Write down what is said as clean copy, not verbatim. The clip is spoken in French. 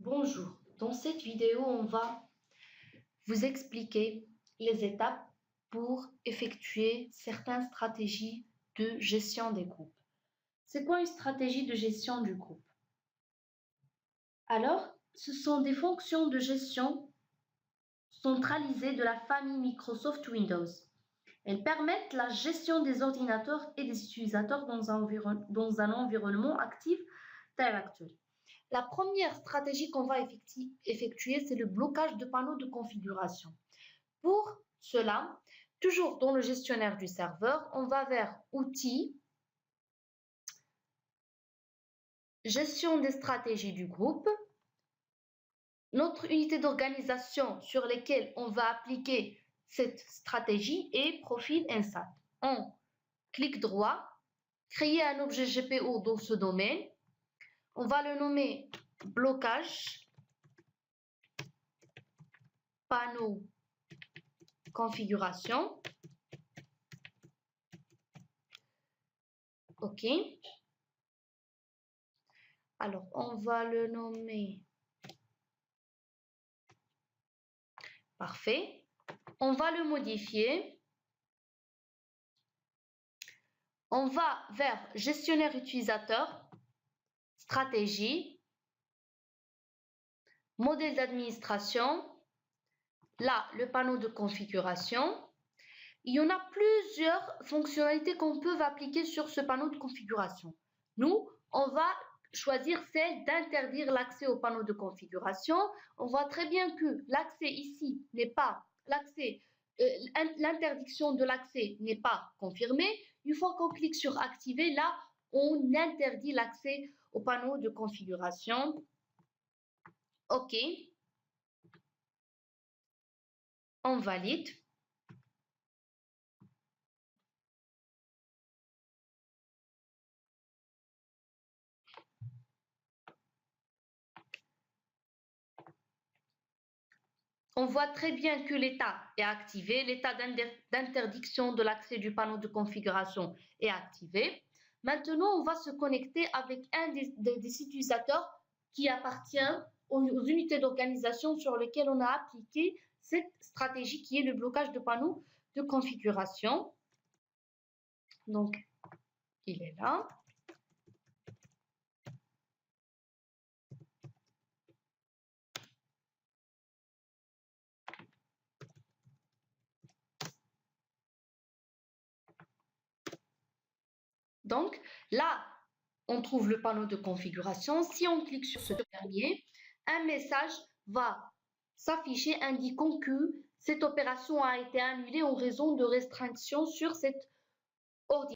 Bonjour, dans cette vidéo, on va vous expliquer les étapes pour effectuer certaines stratégies de gestion des groupes. C'est quoi une stratégie de gestion du groupe? Alors, ce sont des fonctions de gestion centralisées de la famille Microsoft Windows. Elles permettent la gestion des ordinateurs et des utilisateurs dans un environnement Active Directory. La première stratégie qu'on va effectuer, c'est le blocage de panneaux de configuration. Pour cela, toujours dans le gestionnaire du serveur, on va vers Outils, Gestion des stratégies du groupe, notre unité d'organisation sur laquelle on va appliquer cette stratégie est Profil INSAT. On clique droit, créer un objet GPO dans ce domaine. On va le nommer blocage panneau configuration. OK. Alors, on va le nommer. Parfait. On va le modifier. On va vers gestionnaire utilisateur, stratégie, modèle d'administration. Là, le panneau de configuration. Il y en a plusieurs fonctionnalités qu'on peut appliquer sur ce panneau de configuration. Nous, on va choisir celle d'interdire l'accès au panneau de configuration. On voit très bien que l'accès ici n'est pas l'interdiction de l'accès n'est pas confirmée. Une fois qu'on clique sur activer, là, on interdit l'accès au panneau de configuration. OK. On valide. On voit très bien que l'état est activé, l'état d'interdiction de l'accès du panneau de configuration est activé. Maintenant, on va se connecter avec un des utilisateurs qui appartient aux unités d'organisation sur lesquelles on a appliqué cette stratégie qui est le blocage de panneaux de configuration. Donc, il est là. Donc, là, on trouve le panneau de configuration. Si on clique sur ce dernier, un message va s'afficher indiquant que cette opération a été annulée en raison de restrictions sur cet ordinateur.